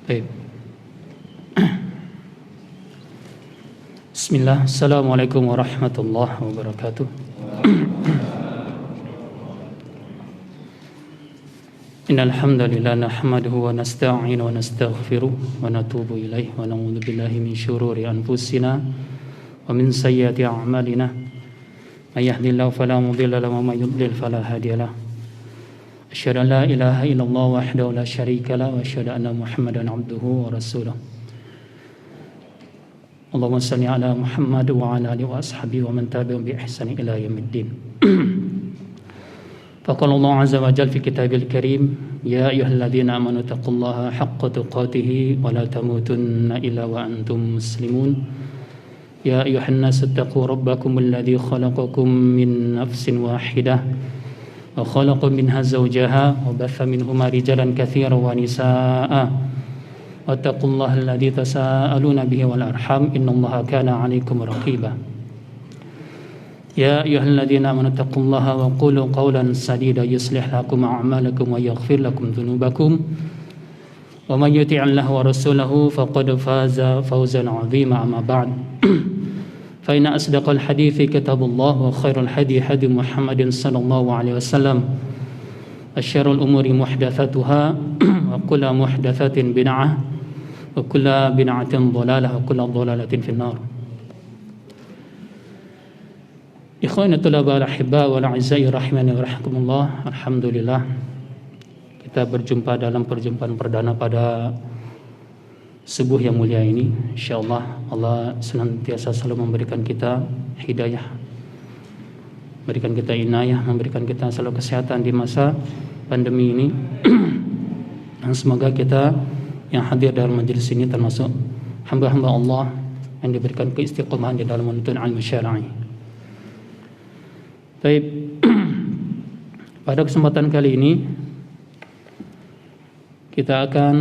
Baik. Bismillah. Assalamualaikum warahmatullahi wabarakatuh. Innal hamdalillah nahmaduhu wa nasta'inu wa nastaghfiruh wa natubu ilaihi wa na'udzu billahi min syururi anfusina wa min sayyiati a'malina. May yahdihillahu fala mudilla lahu wa may yudlil fala hadiya lahu. Asyhadu an la ilaha illallah wahdahu la syarika lahu wa asyhadu anna Muhammadan abduhu wa rasuluh. Allahumma shalli ala Muhammad wa ala alihi wa ashabihi wa man tabi'ahum bi ihsan ila yaumiddin. Faqala Allah azza wa jalla fi kitabil karim, ya ayyuhalladzina amanu taqullaha haqqa tuqatih wa la tamutunna illa wa antum muslimun. Ya ayyuhan nasu taqu rabbakumul ladzi khalaqakum min nafsin wahidah wa khalaqa minha zawjaha wa batha minhuma rijalan katsiran wa nisaa'a wattaqullaha alladzi tasaaluna bihi wal arham innallaha kana 'alaikum raqiba. Ya ayyuhalladzina amanu taqullaha wa qulu qawlan sadida yuslih lakum a'malakum wa yaghfir lakum dhunubakum wa may yuti'illaha wa rasulahu faqad faza fawzan 'azima amma ba'd. Fa inna asdaqal hadithi kitabullah wa khairal hadi hadi Muhammadin sallallahu alaihi wasallam wa syarrul umuri muhdatsatuha wa kullu muhdatsatin bid'ah wa kullu bid'atin dhalalah wa kullu dhalalatin finnar. Ikhwani tulabal ahibba wal a'izza'i rahimani wa rahmakumullah. Alhamdulillah kita berjumpa dalam perjumpaan perdana pada subuh yang mulia ini. InsyaAllah Allah senantiasa selalu memberikan kita hidayah, memberikan kita inayah, memberikan kita selalu kesehatan di masa pandemi ini. Dan semoga kita yang hadir dalam majelis ini termasuk hamba-hamba Allah yang diberikan keistiqomahan di dalam menuntut ilmu syar'i. Baik. Pada kesempatan kali ini kita akan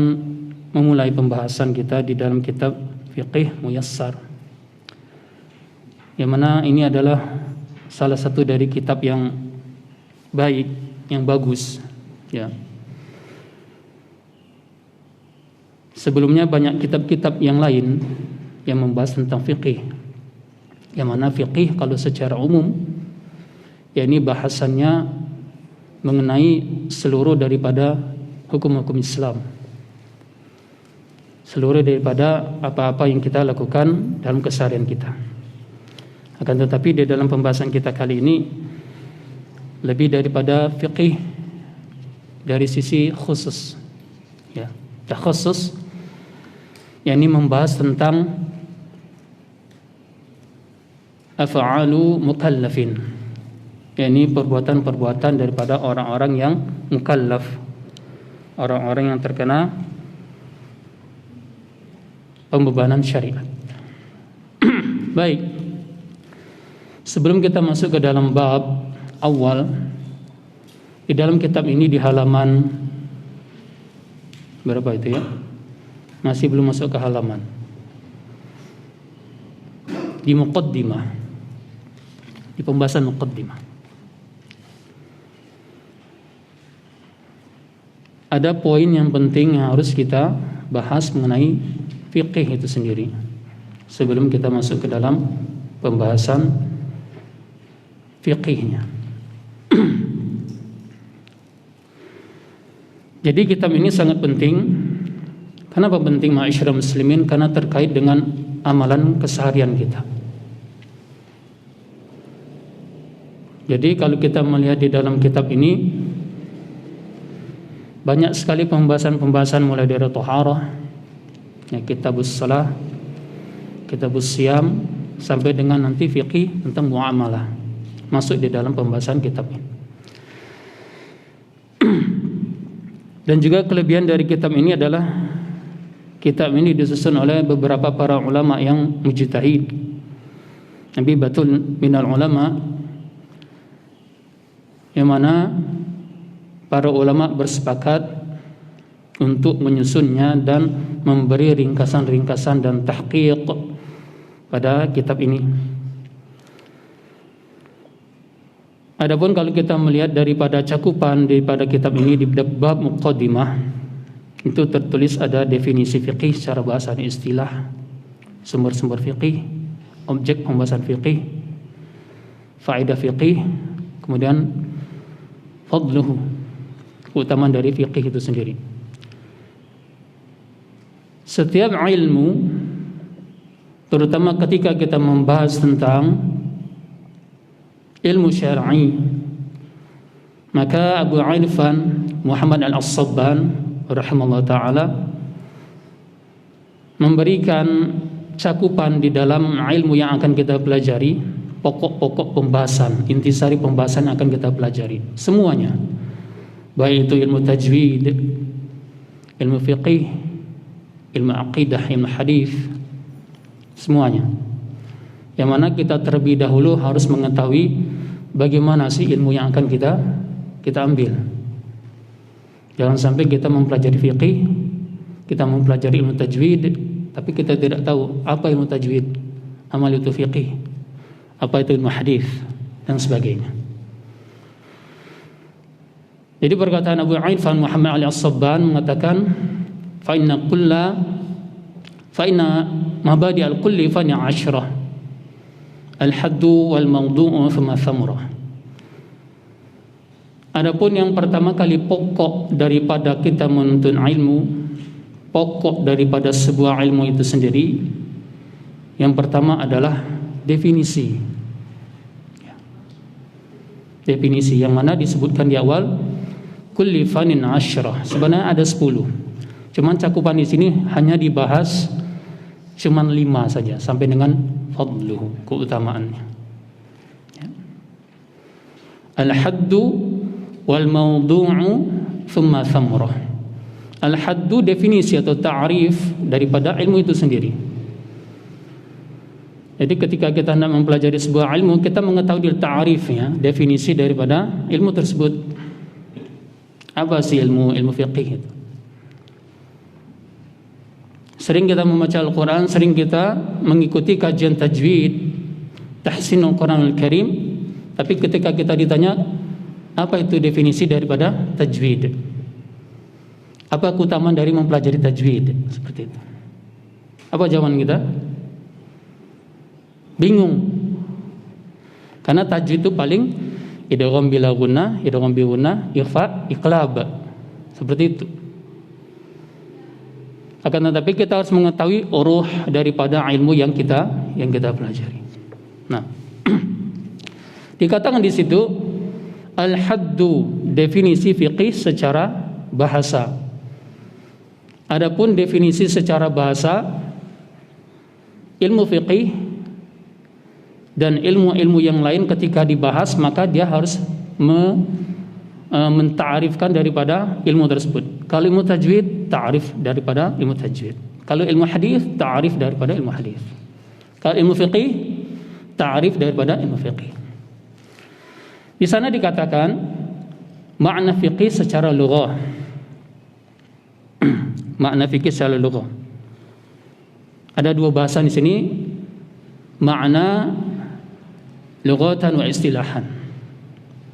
memulai pembahasan kita di dalam kitab Fiqih Muyassar, yang mana ini adalah salah satu dari kitab yang baik, yang bagus, ya. Sebelumnya banyak kitab-kitab yang lain yang membahas tentang fiqih, yang mana fiqih kalau secara umum, ya ini bahasannya mengenai seluruh daripada hukum-hukum Islam, seluruh daripada apa-apa yang kita lakukan dalam keseharian kita. Akan tetapi di dalam pembahasan kita kali ini lebih daripada fiqih dari sisi khusus, ya, khusus, yakni membahas tentang af'alu mukallafin, yakni perbuatan-perbuatan daripada orang-orang yang mukallaf, orang-orang yang terkena pembebanan syariat. Baik. Sebelum kita masuk ke dalam bab awal, di dalam kitab ini di halaman berapa itu ya? Masih belum masuk ke halaman. Di muqaddimah. Di pembahasan muqaddimah. Ada poin yang penting yang harus kita bahas mengenai fiqih itu sendiri sebelum kita masuk ke dalam pembahasan fiqihnya. Jadi kitab ini sangat penting. Kenapa penting ma'asyiral muslimin? Karena terkait dengan amalan keseharian kita. Jadi kalau kita melihat di dalam kitab ini banyak sekali pembahasan-pembahasan mulai dari thaharah, ya, kitabus shalah, kitabus siyam, sampai dengan nanti fiqih tentang muamalah masuk di dalam pembahasan kitab ini. Dan juga kelebihan dari kitab ini adalah kitab ini disusun oleh beberapa para ulama yang mujtahid. Nabi batul minal ulama, yang mana para ulama bersepakat untuk menyusunnya dan memberi ringkasan-ringkasan dan tahqiq pada kitab ini. Adapun kalau kita melihat daripada cakupan daripada kitab ini di bab muqaddimah, itu tertulis ada definisi fiqih secara bahasa dan istilah, sumber-sumber fiqih, objek pembahasan fiqih, faedah fiqih, kemudian fadluhu, keutamaan dari fiqih itu sendiri. Setiap ilmu, terutama ketika kita membahas tentang ilmu syar'i, maka Abu Irfan Muhammad Al-As-Sabban rahimahullah ta'ala memberikan cakupan di dalam ilmu yang akan kita pelajari, pokok-pokok pembahasan, intisari pembahasan yang akan kita pelajari semuanya, baik itu ilmu tajwid, ilmu fiqih, ilmu aqidah, ilmu hadis, semuanya. Yang mana kita terlebih dahulu harus mengetahui bagaimana sih ilmu yang akan kita ambil. Jangan sampai kita mempelajari fiqih, kita mempelajari ilmu tajwid, tapi kita tidak tahu apa ilmu tajwid, amal itu fiqih, apa itu ilmu hadis, dan sebagainya. Jadi perkataan Abu Irfan Muhammad Al-Sabban mengatakan, fa inna mabadi al-kulli fani 'ashrah, al-haddu wal mawdu'u thumma thamrah. Adapun yang pertama kali pokok daripada kita menuntut ilmu, pokok daripada sebuah ilmu itu sendiri, yang pertama adalah definisi. Definisi yang mana disebutkan di awal, kulli fanin 'ashrah. Sebenarnya ada 10. Cuman cakupan di sini hanya dibahas cuman 5 saja sampai dengan fadluhu, keutamaannya. Al-haddu wal mawdu'u thumma thamrah. Al-haddu definisi atau ta'rif daripada ilmu itu sendiri. Jadi ketika kita hendak mempelajari sebuah ilmu, kita mengetahui ta'rifnya, definisi daripada ilmu tersebut. Apa sih ilmu fiqih itu? Sering kita membaca Al-Quran, sering kita mengikuti kajian tajwid, tahsinul Quranul Karim, tapi ketika kita ditanya apa itu definisi daripada tajwid, apa keutamaan dari mempelajari tajwid, seperti itu, apa jawaban kita? Bingung. Karena tajwid itu paling idgham bila gunnah, idgham bi gunnah, ikhfa, iqlab, seperti itu. Akan tetapi kita harus mengetahui uruh daripada ilmu yang kita pelajari. Nah, dikatakan di situ al-haddu, definisi fiqih secara bahasa. Adapun definisi secara bahasa ilmu fiqih dan ilmu-ilmu yang lain ketika dibahas, maka dia harus mentarifkan daripada ilmu tersebut. Kalau ilmu tajwid, ta'rif daripada ilmu tajwid. Kalau ilmu hadis, ta'rif daripada ilmu hadis. Kalau ilmu fiqih, ta'rif daripada ilmu fiqih. Di sana dikatakan makna fiqih secara lughah. Makna fiqih secara lughah. Ada 2 bahasa di sini, makna lughatan wa istilahan.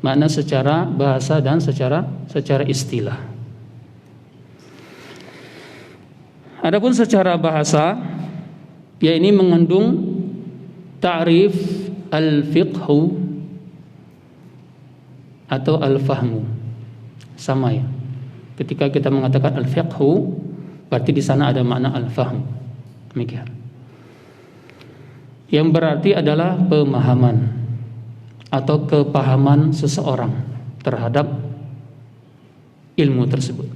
Makna secara bahasa dan secara istilah. Adapun secara bahasa, ya ini mengandung ta'rif al-fiqhu atau al-fahmu. Sama ya. Ketika kita mengatakan al-fiqhu, berarti di sana ada makna al-fahmu. Demikian. Yang berarti adalah pemahaman atau kepahaman seseorang terhadap ilmu tersebut.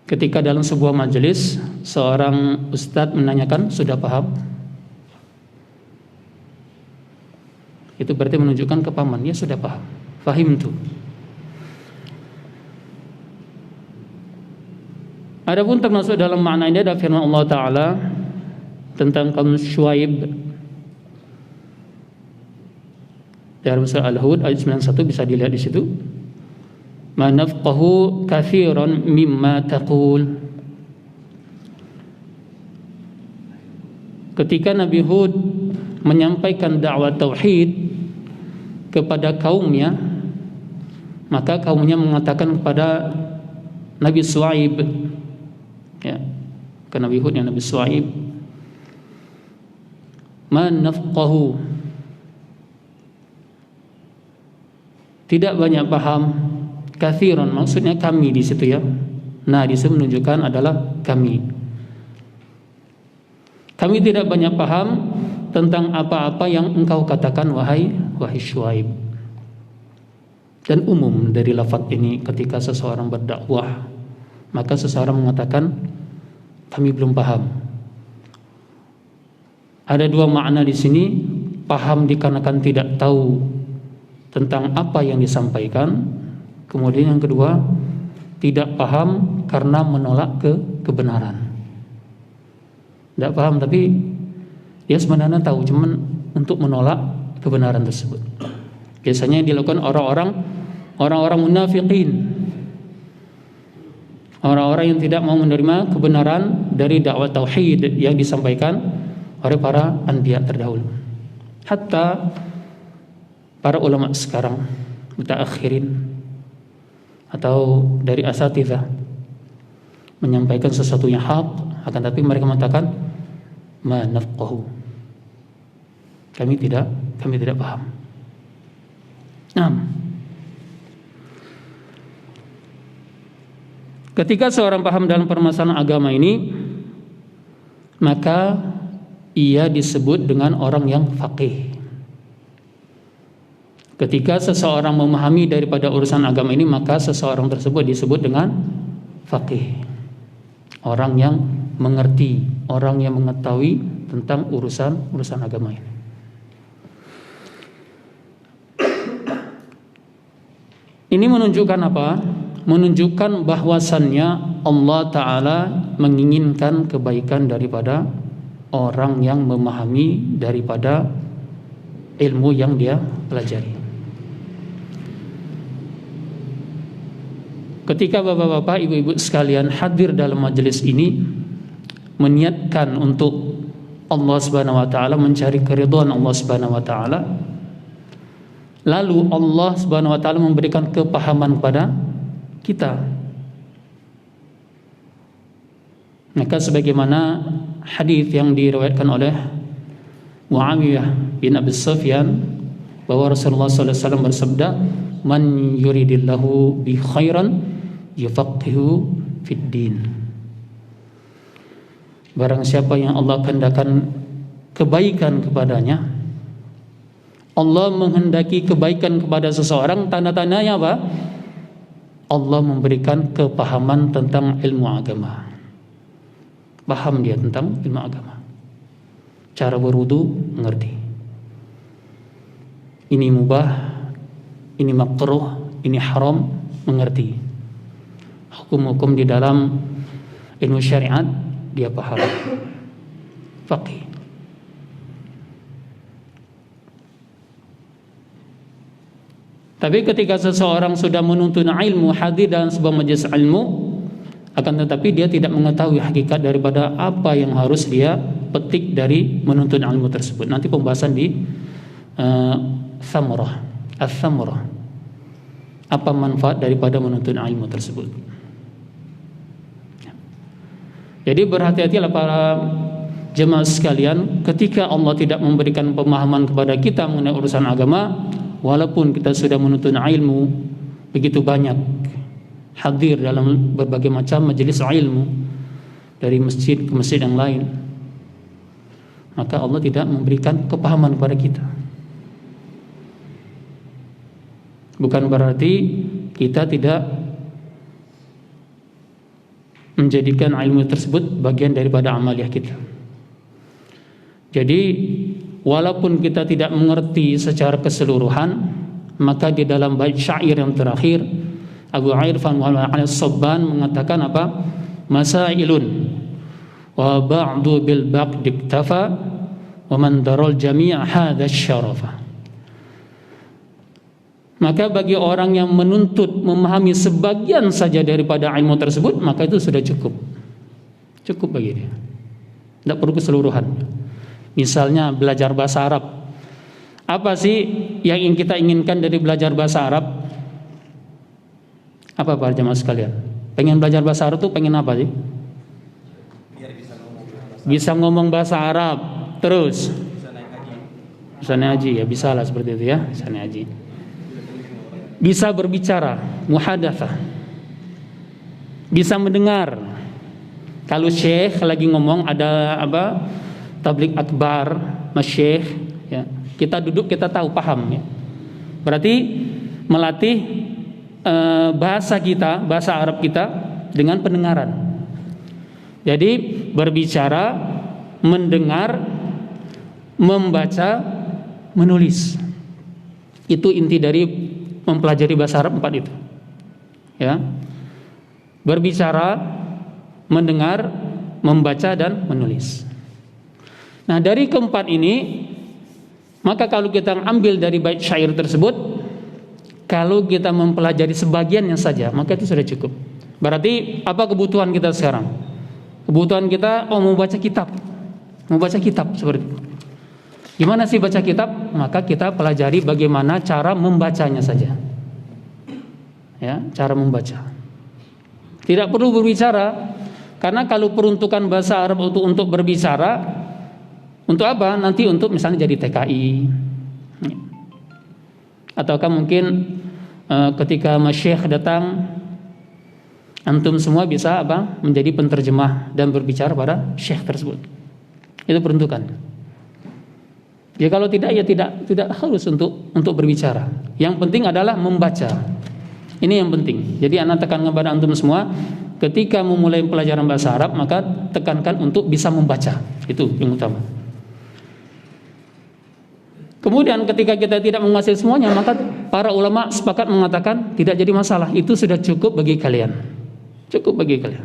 Ketika dalam sebuah majelis seorang ustadz menanyakan, sudah paham? Itu berarti menunjukkan kepahaman, ya sudah paham. Fahim tuh. Adapun termasuk dalam makna ini ada firman Allah Ta'ala tentang kaum Syuaib dalam surah Al-Hud ayat 91, bisa dilihat di situ. Ma nafqahu katsiran mimma taqul. Ketika Nabi Hud menyampaikan dakwah tauhid kepada kaumnya, maka kaumnya mengatakan kepada Nabi Syuaib, ya, ke Nabi Hud yang Nabi Syuaib, ma nafqahu, tidak banyak paham, katsiran maksudnya kami di situ ya. Nah, di situ menunjukkan adalah kami. Kami tidak banyak paham tentang apa-apa yang engkau katakan wahai Syuaib. Dan umum dari lafaz ini ketika seseorang berdakwah, maka seseorang mengatakan kami belum paham. Ada dua makna di sini, paham dikarenakan tidak tahu tentang apa yang disampaikan. Kemudian yang kedua, tidak paham karena menolak kebenaran. Tidak paham tapi dia sebenarnya tahu, cuman untuk menolak kebenaran tersebut. Biasanya yang dilakukan orang-orang munafiqin, orang-orang yang tidak mau menerima kebenaran dari dakwah tauhid yang disampaikan oleh para anbiya terdahulu. Hatta para ulama sekarang, mutaakhirin atau dari asatidhah, menyampaikan sesuatu yang hak, akan tapi mereka mengatakan ma nafqahu, kami tidak paham. Nah, ketika seorang paham dalam permasalahan agama ini, maka ia disebut dengan orang yang faqih. Ketika seseorang memahami daripada urusan agama ini, maka seseorang tersebut disebut dengan faqih. Orang yang mengerti, orang yang mengetahui tentang urusan agama ini. Ini menunjukkan apa? Menunjukkan bahwasannya Allah Ta'ala menginginkan kebaikan daripada orang yang memahami daripada ilmu yang dia pelajari. Ketika bapak-bapak, ibu-ibu sekalian hadir dalam majelis ini, meniatkan untuk Allah Subhanahu wa Ta'ala, mencari keridhaan Allah Subhanahu wa Ta'ala, lalu Allah Subhanahu wa Ta'ala memberikan kepahaman kepada kita, maka sebagaimana hadis yang diriwayatkan oleh Muawiyah bin Abi Sufyan bahwa Rasulullah SAW bersabda, man yuridillahu bi khairan yufaqihu fid din. Barang siapa yang Allah kehendakkan kebaikan kepadanya, Allah menghendaki kebaikan kepada seseorang, tanda-tandanya apa? Allah memberikan kepahaman tentang ilmu agama. Paham dia tentang ilmu agama. Cara berwudu mengerti. Ini mubah, ini makruh, ini haram, mengerti. Hukum-hukum di dalam ilmu syariat dia paham. Faqih. Tapi ketika seseorang sudah menuntut ilmu, hadir dalam sebuah majelis ilmu, akan tetapi dia tidak mengetahui hakikat daripada apa yang harus dia petik dari menuntut ilmu tersebut. Nanti pembahasan di thamarah, as-thamarah. Apa manfaat daripada menuntut ilmu tersebut? Jadi berhati-hatilah para jemaah sekalian, ketika Allah tidak memberikan pemahaman kepada kita mengenai urusan agama, walaupun kita sudah menuntut ilmu begitu banyak, hadir dalam berbagai macam majelis ilmu dari masjid ke masjid yang lain, maka Allah tidak memberikan kepahaman kepada kita. Bukan berarti kita tidak menjadikan ilmu tersebut bagian daripada amaliyah kita. Jadi walaupun kita tidak mengerti secara keseluruhan, maka di dalam bait syair yang terakhir, Abu Irfan al-Sabban mengatakan apa? masailun wa ba'du bil baqd iktafa wa man daral jami' hadha syarafa. Maka bagi orang yang menuntut memahami sebagian saja daripada ilmu tersebut, maka itu sudah cukup. Cukup bagi dia. Tidak perlu keseluruhan. Misalnya belajar bahasa Arab. Apa sih yang ingin kita inginkan dari belajar bahasa Arab? Apa para jemaah sekalian? Pengen belajar bahasa Arab tuh pengen apa sih? Biar bisa ngomong bahasa Arab. Terus bisa naik haji. bisa naik haji, ya bisa lah seperti itu ya, bisa naik haji. Bisa berbicara, muhadatsah. Bisa mendengar. Kalau syekh lagi ngomong, ada apa? Tabligh akbar, masyayikh, ya. Kita duduk, kita tahu, paham ya. Berarti melatih bahasa kita, bahasa Arab kita dengan pendengaran. Jadi berbicara, mendengar, membaca, menulis. Itu inti dari mempelajari bahasa Arab 4 itu. Ya. Berbicara, mendengar, membaca dan menulis. Nah, dari keempat ini, maka kalau kita ambil dari bait syair tersebut, kalau kita mempelajari sebagiannya saja, maka itu sudah cukup. Berarti apa kebutuhan kita sekarang? Kebutuhan kita mau baca kitab. Mau baca kitab seperti itu. Gimana sih baca kitab? Maka kita pelajari bagaimana cara membacanya saja. Ya, cara membaca. Tidak perlu berbicara, karena kalau peruntukan bahasa Arab untuk berbicara, untuk apa? Nanti untuk misalnya jadi TKI. Ataukah mungkin ketika masyayikh datang, antum semua bisa apa? Menjadi penterjemah dan berbicara pada syekh tersebut. Itu peruntukan. Ya kalau tidak, ya tidak harus untuk berbicara. Yang penting adalah membaca. Ini yang penting. Jadi anak tekankan kepada antum semua, ketika memulai pelajaran bahasa Arab, maka tekankan untuk bisa membaca. Itu yang utama. Kemudian ketika kita tidak menguasai semuanya, maka para ulama sepakat mengatakan tidak jadi masalah. Itu sudah cukup bagi kalian. Cukup bagi kalian.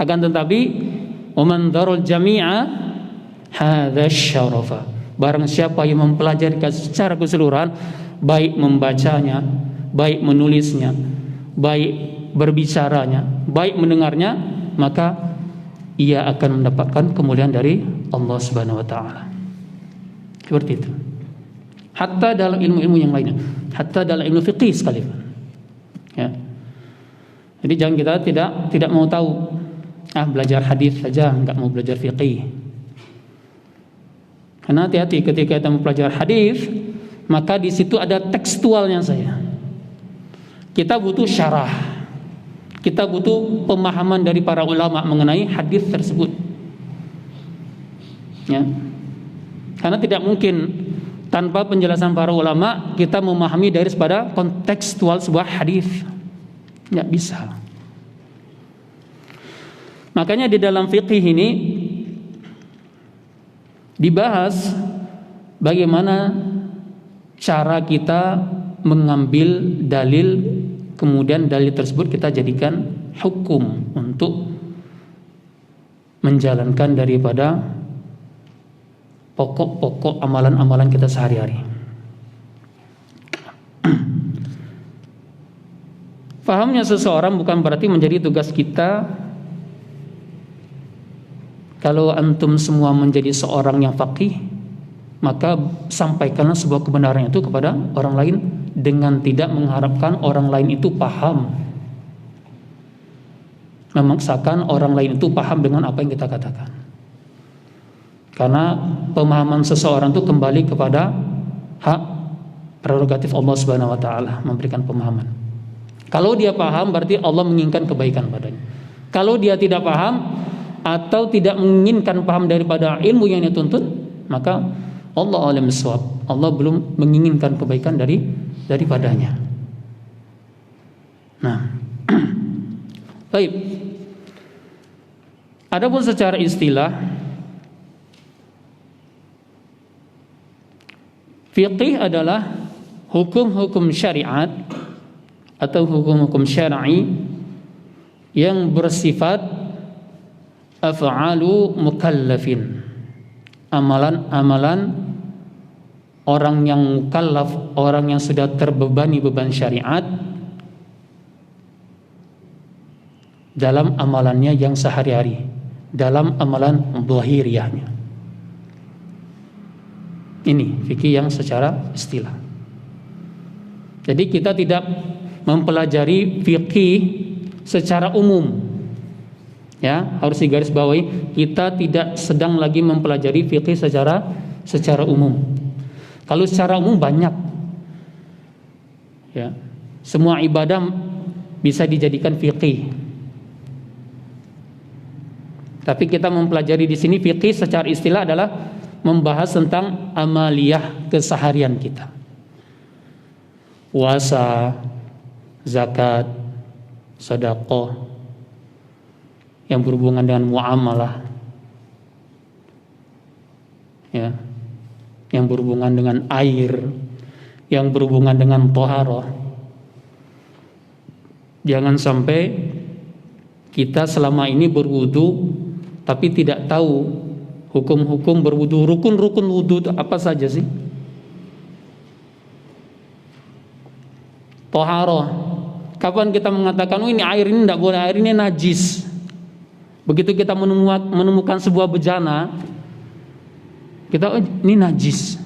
Akan tetapi, waman darul jami'a hadza syarafa. Barang siapa yang mempelajari secara keseluruhan, baik membacanya, baik menulisnya, baik berbicaranya, baik mendengarnya, maka ia akan mendapatkan kemuliaan dari Allah Subhanahu wa taala. Seperti itu. Hatta dalam ilmu-ilmu yang lainnya, hatta dalam ilmu fiqih sekalipun. Ya. Jadi jangan kita tidak mau tahu, belajar hadis saja, enggak mau belajar fiqih. Karena hati-hati ketika kita mempelajari hadis, maka di situ ada tekstualnya saya. Kita butuh syarah. Kita butuh pemahaman dari para ulama mengenai hadis tersebut. Ya. Karena tidak mungkin tanpa penjelasan para ulama kita memahami dari pada kontekstual sebuah hadis. Tidak bisa. Makanya di dalam fikih ini dibahas bagaimana cara kita mengambil dalil, kemudian dalil tersebut kita jadikan hukum untuk menjalankan daripada pokok-pokok amalan-amalan kita sehari-hari. Fahamnya seseorang bukan berarti menjadi tugas kita. Kalau antum semua menjadi seorang yang faqih, maka sampaikanlah sebuah kebenaran itu kepada orang lain dengan tidak mengharapkan orang lain itu paham. Memaksakan orang lain itu paham dengan apa yang kita katakan. Karena pemahaman seseorang itu kembali kepada hak prerogatif Allah Subhanahu wa taala memberikan pemahaman. Kalau dia paham berarti Allah menginginkan kebaikan padanya. Kalau dia tidak paham atau tidak menginginkan paham daripada ilmu yang dia tuntut, maka Allah alim bissawab. Allah belum menginginkan kebaikan daripadanya. Nah, baik. Adapun secara istilah, fiqih adalah hukum-hukum syariat atau hukum-hukum syar'i yang bersifat af'alu mukallafin, amalan-amalan orang yang mukallaf, orang yang sudah terbebani beban syariat dalam amalannya yang sehari-hari, dalam amalan zahiriyahnya. Ini fikih yang secara istilah. Jadi kita tidak mempelajari fikih secara umum. Ya, harus digarisbawahi, kita tidak sedang lagi mempelajari fikih secara umum. Kalau secara umum banyak. Ya. Semua ibadah bisa dijadikan fikih. Tapi kita mempelajari di sini fikih secara istilah adalah membahas tentang amaliyah keseharian kita. Puasa, zakat, sedekah yang berhubungan dengan muamalah. Ya. Yang berhubungan dengan air, yang berhubungan dengan thaharah. Jangan sampai kita selama ini berwudu tapi tidak tahu hukum-hukum berwudu, rukun-rukun wudu itu apa saja sih? Thaharah. Kapan kita mengatakan, oh ini air ini tidak boleh, air ini najis. Begitu kita menemukan sebuah bejana, kita, oh ini najis.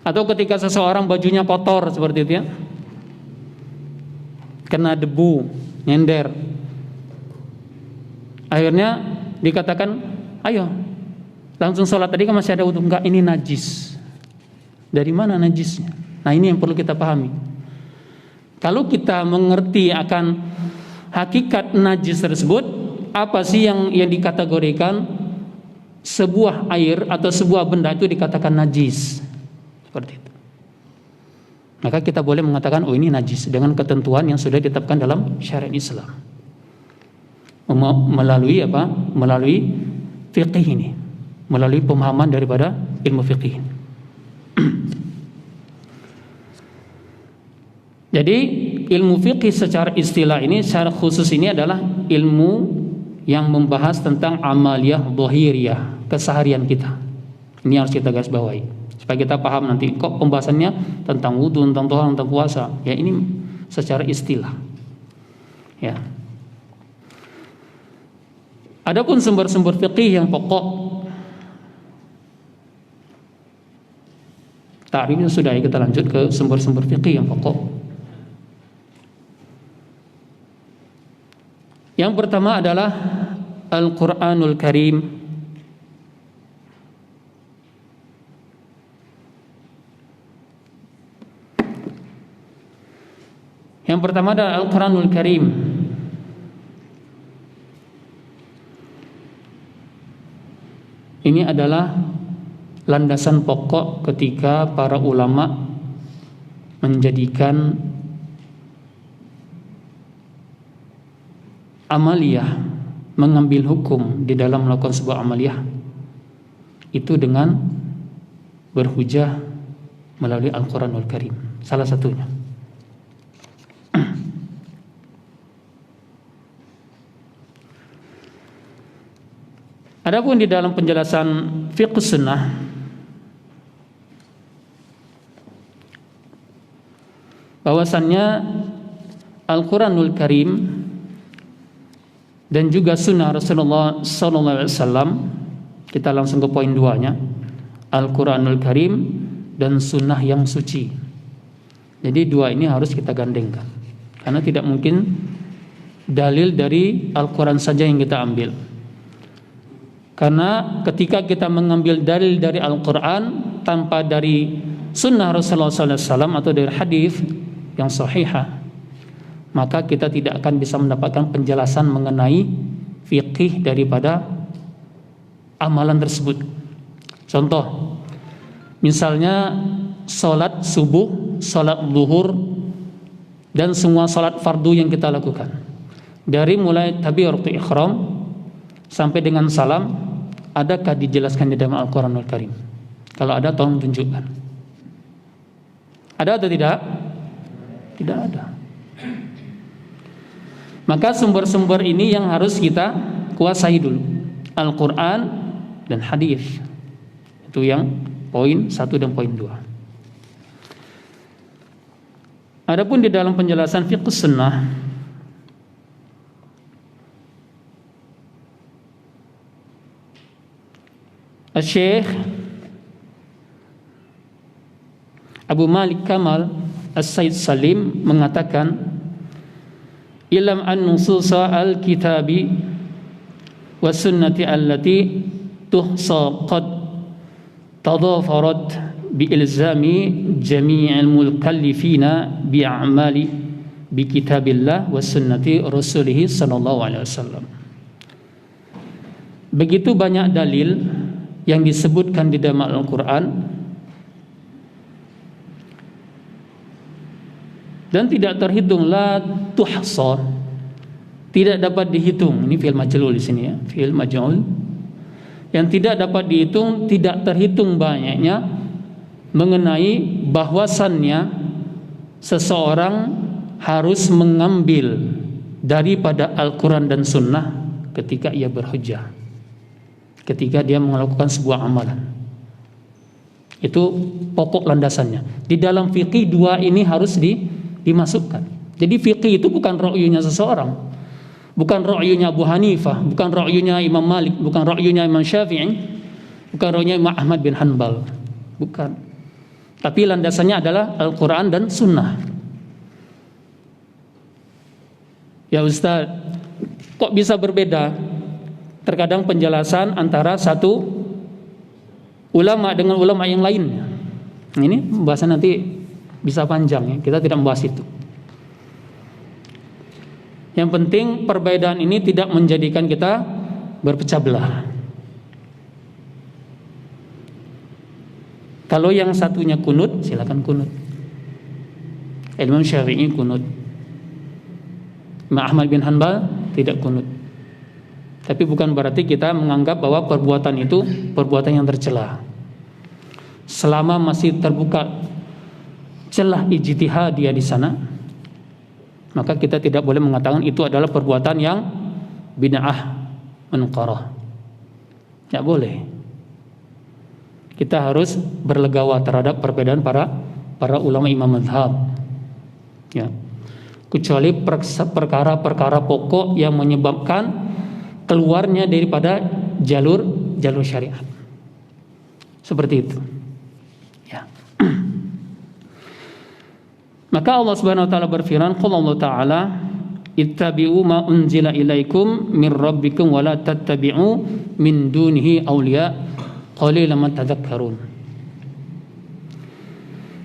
Atau ketika seseorang bajunya kotor seperti itu ya, kena debu, nyender, akhirnya dikatakan, ayo langsung sholat, tadi kan masih ada wudu. Enggak, ini najis. Dari mana najisnya? Nah, ini yang perlu kita pahami. Kalau kita mengerti akan hakikat najis tersebut, apa sih yang dikategorikan sebuah air atau sebuah benda itu dikatakan najis, seperti itu, maka kita boleh mengatakan, oh ini najis dengan ketentuan yang sudah ditetapkan dalam syariat Islam. Melalui apa? Melalui fiqih ini, melalui pemahaman daripada ilmu fiqih. Jadi ilmu fiqih secara istilah ini, secara khusus ini adalah ilmu yang membahas tentang amaliyah zahiriyah, keseharian kita. Ini harus kita garis bawahi supaya kita paham nanti kok pembahasannya tentang wudu, tentang thaharah, tentang puasa. Ya ini secara istilah. Ya. Adapun sumber-sumber fikih yang pokok, ta'rifnya sudah, ya kita lanjut ke sumber-sumber fikih yang pokok. Yang pertama adalah Al-Quranul Karim. Yang pertama adalah Al-Quranul Karim. Ini adalah landasan pokok ketika para ulama menjadikan amaliyah, mengambil hukum di dalam melakukan sebuah amaliyah itu dengan berhujah melalui Al-Quranul Karim. Salah satunya. Adapun di dalam penjelasan fiqh sunnah, bahwasannya Al-Quranul Karim dan juga sunnah Rasulullah SAW, kita langsung ke poin 2-nya, Al-Quranul Karim dan sunnah yang suci. Jadi dua ini harus kita gandengkan, karena tidak mungkin dalil dari Al-Quran saja yang kita ambil. Karena ketika kita mengambil dalil dari Al-Quran tanpa dari sunnah Rasulullah SAW atau dari hadis yang sahihah, maka kita tidak akan bisa mendapatkan penjelasan mengenai fikih daripada amalan tersebut. Contoh, misalnya salat subuh, salat zuhur, dan semua salat fardu yang kita lakukan, dari mulai takbiratul ihram sampai dengan salam, adakah dijelaskan di dalam Al-Quranul Karim? Kalau ada, tolong tunjukkan. Ada atau tidak? Tidak ada. Maka sumber-sumber ini yang harus kita kuasai dulu, Al-Quran dan hadis. Itu yang poin 1 dan poin 2. Adapun di dalam penjelasan fiqh sunnah, Syekh Abu Malik Kamal As-Said Salim mengatakan, ilam an nususa al-kitabi wa sunnati allati tuhsa qad tadafarat bi ilzami jami'il mukallifina bi a'mali bi kitabillah wa sunnati rasulih sallallahu alaihi wasallam. Begitu banyak dalil yang disebutkan di dalam Al-Quran dan tidak terhitung, la tuhsa, tidak dapat dihitung. Ini fi'il majhul di sini ya, fi'il majhul yang tidak dapat dihitung, tidak terhitung banyaknya mengenai bahwasannya seseorang harus mengambil daripada Al-Quran dan Sunnah ketika ia berhujjah, ketika dia melakukan sebuah amalan. Itu pokok landasannya. Di dalam fikih dua ini harus dimasukkan. Jadi fikih itu bukan ra'yunya seseorang, bukan ra'yunya Abu Hanifah, bukan ra'yunya Imam Malik, bukan ra'yunya Imam Syafi'i, bukan ra'yunya Imam Ahmad bin Hanbal, bukan. Tapi landasannya adalah Al-Quran dan Sunnah. Ya Ustaz, kok bisa berbeda? Terkadang penjelasan antara satu ulama dengan ulama yang lainnya. Ini pembahasan nanti bisa panjang ya, kita tidak membahas itu. Yang penting perbedaan ini tidak menjadikan kita berpecah belah. Kalau yang satunya kunut, silakan kunut. Imam Syafi'i kunut, Imam Ahmad bin Hanbal tidak kunut. Tapi bukan berarti kita menganggap bahwa perbuatan itu perbuatan yang tercela. Selama masih terbuka celah ijtihadiyah di sana, maka kita tidak boleh mengatakan itu adalah perbuatan yang bid'ah munkarah. Tidak boleh. Kita harus berlegawa terhadap perbedaan para ulama imam mazhab. Ya. Kecuali perkara-perkara pokok yang menyebabkan keluarnya daripada jalur syariat. Seperti itu. Ya. Maka Allah Subhanahu wa taala berfirman, qala Allah taala, ittabi'u ma unzila ilaikum min rabbikum wa la tattabi'u min dunihi awliya qalilan ma tadhakkarun.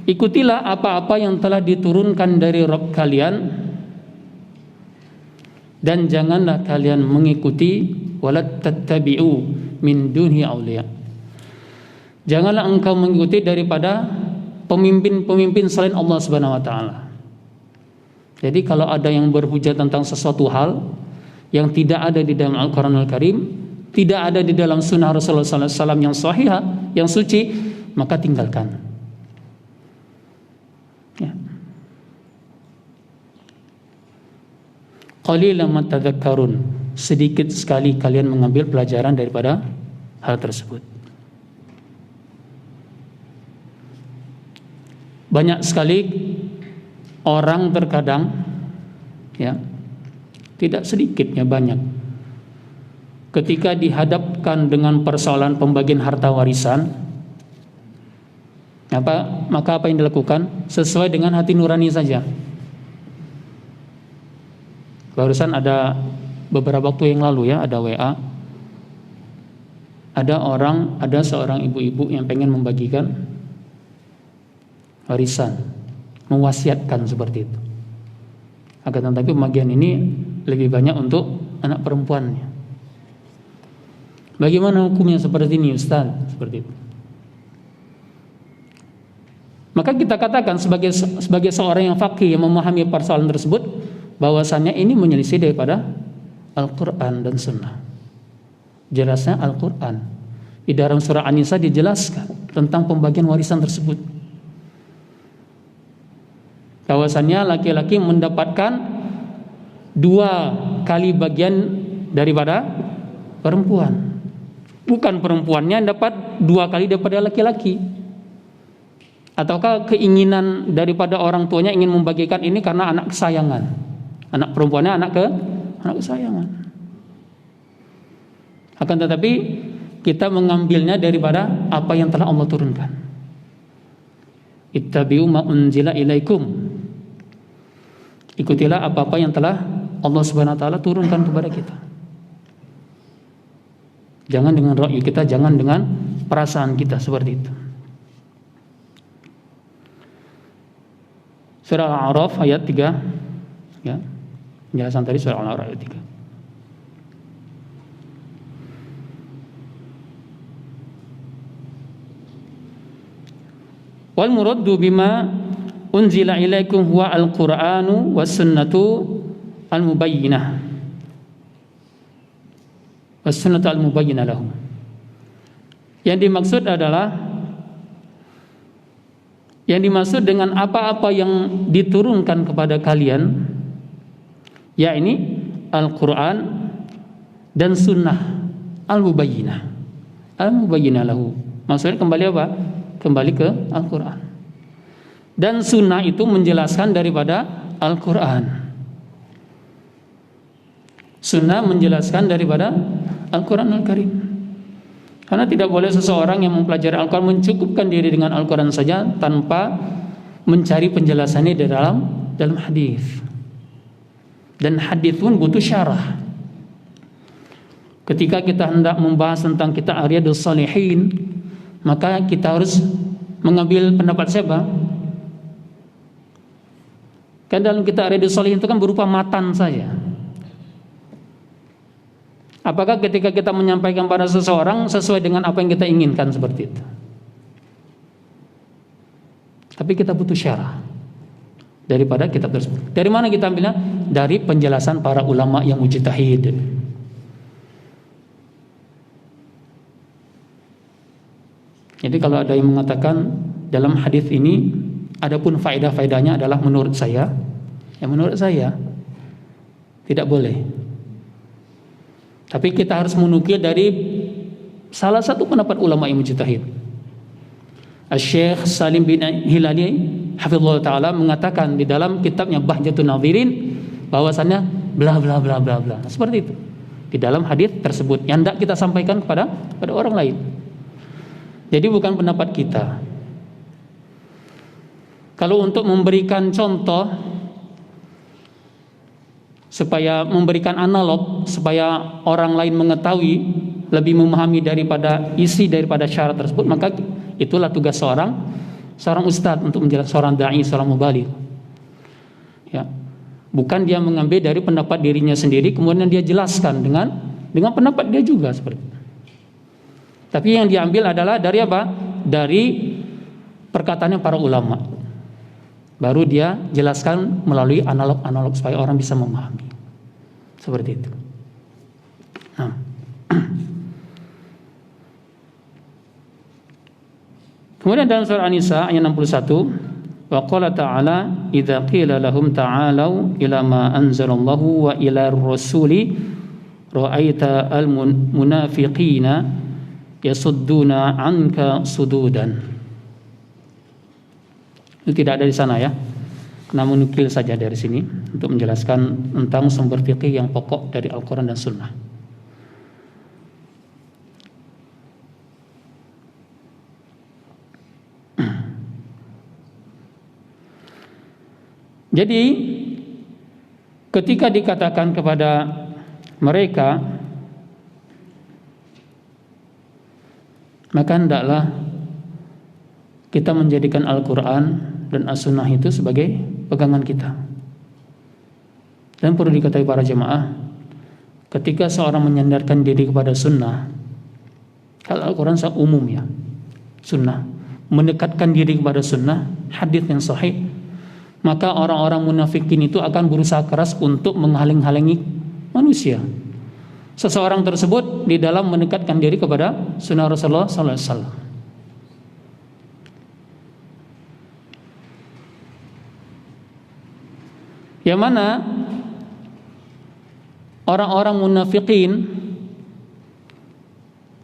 Ikutilah apa-apa yang telah diturunkan dari Rabb kalian dan janganlah kalian mengikuti wala tattabi'u min dunihi awliya. Janganlah engkau mengikuti daripada pemimpin-pemimpin selain Allah Subhanahu wa taala. Jadi kalau ada yang berhujah tentang sesuatu hal yang tidak ada di dalam Al-Qur'anul Karim, tidak ada di dalam sunnah Rasulullah sallallahu alaihi wasallam yang sahihah, yang suci, maka tinggalkan. Ya. Qalilan ma tadhakkarun, sedikit sekali kalian mengambil pelajaran daripada hal tersebut. Banyak sekali orang terkadang, ya, tidak sedikitnya banyak, ketika dihadapkan dengan persoalan pembagian harta warisan, maka apa yang dilakukan? Sesuai dengan hati nurani saja. Barusan ada beberapa waktu yang lalu ya, ada WA, ada seorang ibu-ibu yang pengen membagikan warisan, mewasiatkan seperti itu. Akan tetapi pembagian ini lebih banyak untuk anak perempuannya. Bagaimana hukumnya seperti ini, Ustaz? Seperti itu. Maka kita katakan sebagai seorang yang faqih yang memahami persoalan tersebut, bahwasannya ini menyelisih daripada Al-Quran dan Sunnah. Jelasnya Al-Quran di dalam surah An-Nisa dijelaskan tentang pembagian warisan tersebut, bahwasannya laki-laki mendapatkan 2 kali bagian daripada perempuan. Bukan perempuannya dapat 2 kali daripada laki-laki. Ataukah keinginan daripada orang tuanya ingin membagikan ini karena anak kesayangan. Anak perempuannya anak kesayangan. Akan tetapi kita mengambilnya daripada apa yang telah Allah turunkan. Ittabi'u ma unzila ilaikum. Ikutilah apa-apa yang telah Allah Subhanahu wa taala turunkan kepada kita. Jangan dengan ra'yu kita, jangan dengan perasaan kita seperti itu. Surah Al-A'raf ayat 3, ya. Penjelasan tadi surah Al-A'raf ayat 3. Wal muraddu bima unzila ilaikum huwa al-Qur'anu was sunnatu al-mubayyinah. Was sunnatu al-mubayyinah lahum. Yang dimaksud adalah dengan apa-apa yang diturunkan kepada kalian, yakni Al-Quran dan Sunnah Al-Mubayyinah. Al-Mubayyinah lahu. Maksudnya kembali apa? Kembali ke Al-Quran. Dan Sunnah itu menjelaskan daripada Al-Quran. Sunnah menjelaskan daripada Al-Quran Al-Karim. Karena tidak boleh seseorang yang mempelajari Al-Quran mencukupkan diri dengan Al-Quran saja tanpa mencari penjelasannya di dalam hadis. Dan hadis pun butuh syarah. Ketika kita hendak membahas tentang kitab Riyadhus Shalihin, maka kita harus mengambil pendapat siapa? Kan dalam kitab Riyadhus Shalihin itu kan berupa matan saja. Apakah ketika kita menyampaikan pada seseorang sesuai dengan apa yang kita inginkan seperti itu? Tapi kita butuh syarah daripada kitab tersebut. Dari mana kita ambilnya? Dari penjelasan para ulama yang mujtahid. Jadi kalau ada yang mengatakan dalam hadis ini adapun faedah-faedahnya adalah menurut saya, ya menurut saya tidak boleh. Tapi kita harus menukil dari salah satu pendapat ulama yang mujtahid. Syekh Salim bin Hilali hafizallahu taala mengatakan di dalam kitabnya Bahjatun Nadhirin bahwasannya bla bla bla bla bla. Seperti itu. Di dalam hadis tersebut yang hendak kita sampaikan kepada orang lain. Jadi bukan pendapat kita. Kalau untuk memberikan contoh supaya memberikan analog supaya orang lain mengetahui lebih memahami daripada isi daripada syarat tersebut, maka itulah tugas seorang ustadz untuk menjelaskan, seorang dai, seorang mubaligh. Ya. Bukan dia mengambil dari pendapat dirinya sendiri kemudian dia jelaskan dengan pendapat dia juga seperti itu. Tapi yang diambil adalah dari apa? Dari perkataannya para ulama. Baru dia jelaskan melalui analog-analog supaya orang bisa memahami. Seperti itu. Nah. Kemudian dalam surah An-Nisa ayat 61, wa qala ta'ala idza qila lahum ta'alu ila ma anzalallahu wa ila ar-rasuli ra'aita al-munafiqina yasudduna 'anka sududan. Itu tidak ada di sana ya. Kena menukil saja dari sini untuk menjelaskan tentang sumber fikih yang pokok dari Al-Quran dan Sunnah. Jadi ketika dikatakan kepada mereka, maka hendaklah kita menjadikan Al-Quran dan As-Sunnah itu sebagai pegangan kita. Dan perlu diketahui para jemaah, ketika seorang menyandarkan diri kepada Sunnah, kalau Al-Quran sangat umum ya, Sunnah, mendekatkan diri kepada Sunnah, hadis yang sahih, maka orang-orang munafikin itu akan berusaha keras untuk menghalang-halangi manusia. Seseorang tersebut di dalam mendekatkan diri kepada Sunnah Rasulullah SAW. Yang mana orang-orang munafikin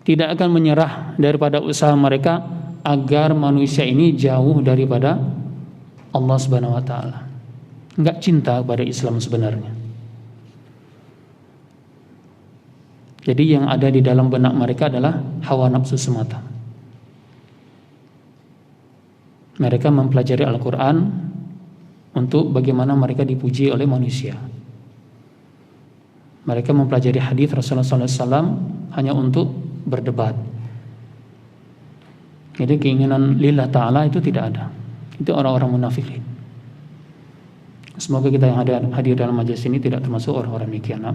tidak akan menyerah daripada usaha mereka agar manusia ini jauh daripada Allah Subhanahu wa taala. Enggak cinta kepada Islam sebenarnya. Jadi yang ada di dalam benak mereka adalah hawa nafsu semata. Mereka mempelajari Al-Quran untuk bagaimana mereka dipuji oleh manusia. Mereka mempelajari hadis Rasulullah SAW hanya untuk berdebat. Jadi keinginan lillah ta'ala itu tidak ada. Itu orang-orang munafikin. Semoga kita yang hadir dalam majelis ini tidak termasuk orang-orang demikian.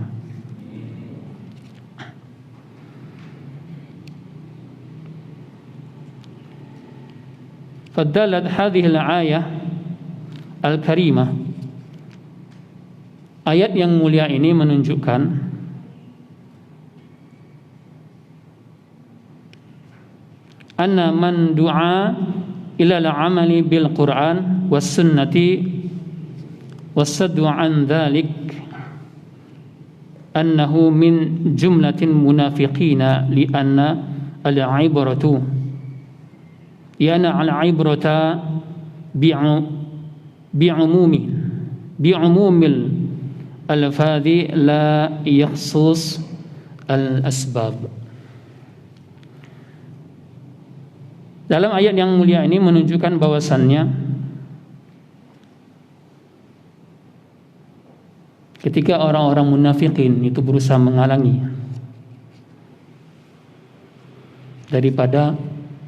Fadalat hadhihi al-ayah al-karimah, ayat yang mulia ini menunjukkan anna man du'a ila al-amali bil Qur'an was sunnati wasaddu an dhalik annahu min jumlatin munafiqina li anna al-ibratu yana al-ibrata bi'umumil al-fadhi la yakhsus al-asbab. Dalam ayat yang mulia ini menunjukkan bahwasannya ketika orang-orang munafikin itu berusaha menghalangi daripada